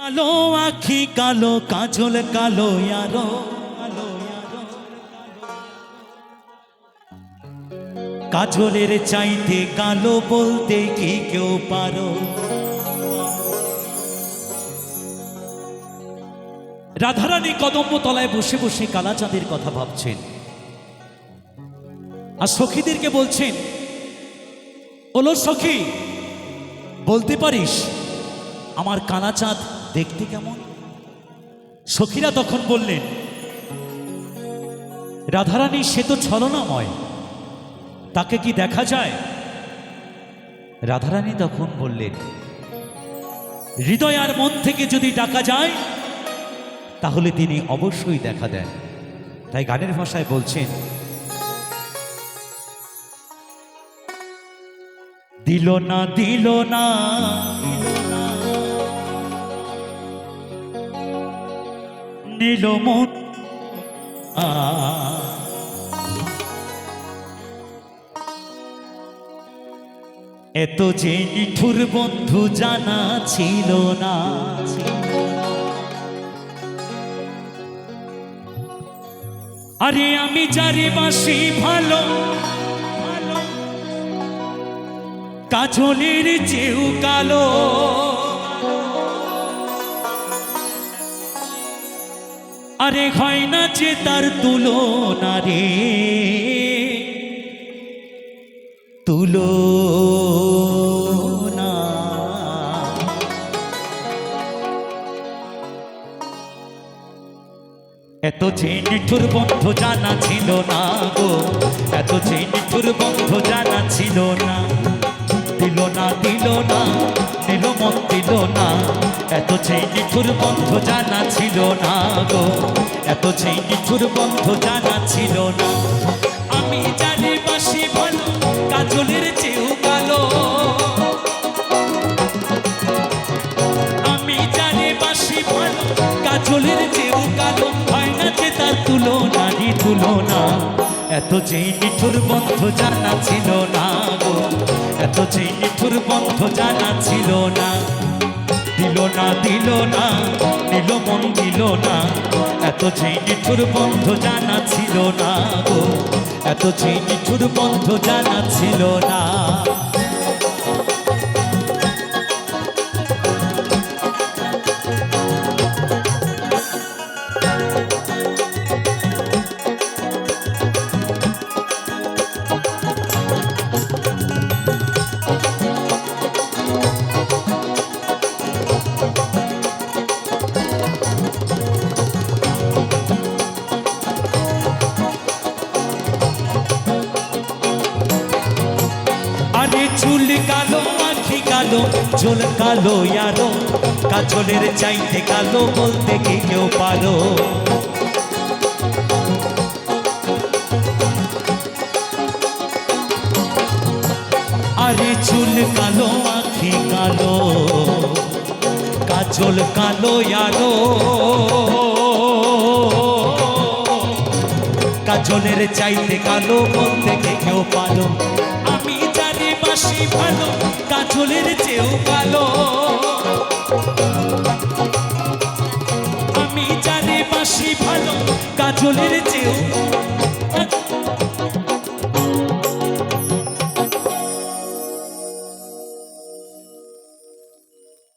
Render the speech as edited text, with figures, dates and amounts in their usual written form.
কালো আখি কালো কাজল কালো ইয়ারো কাজলের চাইতে কালো বলতে কি কেউ পারো। রাধারানী কদম্ব তলায় বসে বসে কালাচাঁদের কথা ভাবছেন আর সখীদেরকে বলছেন, ওলো সখী, বলতে পারিস আমার কালাচাঁদ দেখতে কেমন? সখীরা তখন বললেন, রাধারানী সে তো ছলনাময়, তাকে কি দেখা যায়? রাধারানী তখন বললেন, হৃদয় আর মন থেকে যদি ডাকা যায় তাহলে তিনি অবশ্যই দেখা দেন। তাই গানের ভাষায় বলছেন, দিল না দিল না নীল মন এত যে নিঠুর বন্ধু জানা ছিল না। আরে আমি যারে বাসি ভালো কাজলের চেউ কালো, আরে হয় না যে তার তুলনা রে তুলনা। এত যে নিঠুর বন্ধু জানা ছিল না গো, এত যে নিঠুর বন্ধু জানা ছিল না। দিল না দিল না দিল মন দিল না, এত যে নিঠুর বন্ধু জানা ছিল না গো, এত যে নিঠুর বন্ধু জানা ছিল না। আমি জানি বাসি ভালো কাজলের চেয়েও কালো, আমি জানি বাসি ভালো কাজলের চেয়েও কালো, হয় না যে তার তুলনা নি তুলনা। এত যে নিঠুর বন্ধু জানা ছিল না গো, এত যে নিঠুর বন্ধু জানা ছিল না। দিল না দিল না দিল মন দিল না, এত যে নিঠুর বন্ধু জানা ছিল না গো, এত যে নিঠুর বন্ধু জানা ছিল না। চুল কালো আখি কালো চুল কালো ইয়ারো কাজলের চাইতে কালো বলতে কি কেউ পারো। আরে চুল কালো আখি কালো কাজল কালো ইয়ারো কাজলের চাইতে কালো বলতে কি কেউ পারো। আমি জানি বাসি ভালো কাজলের চেয়েও কালো, আমি জানি বাসি ভালো কাজলের চেয়েও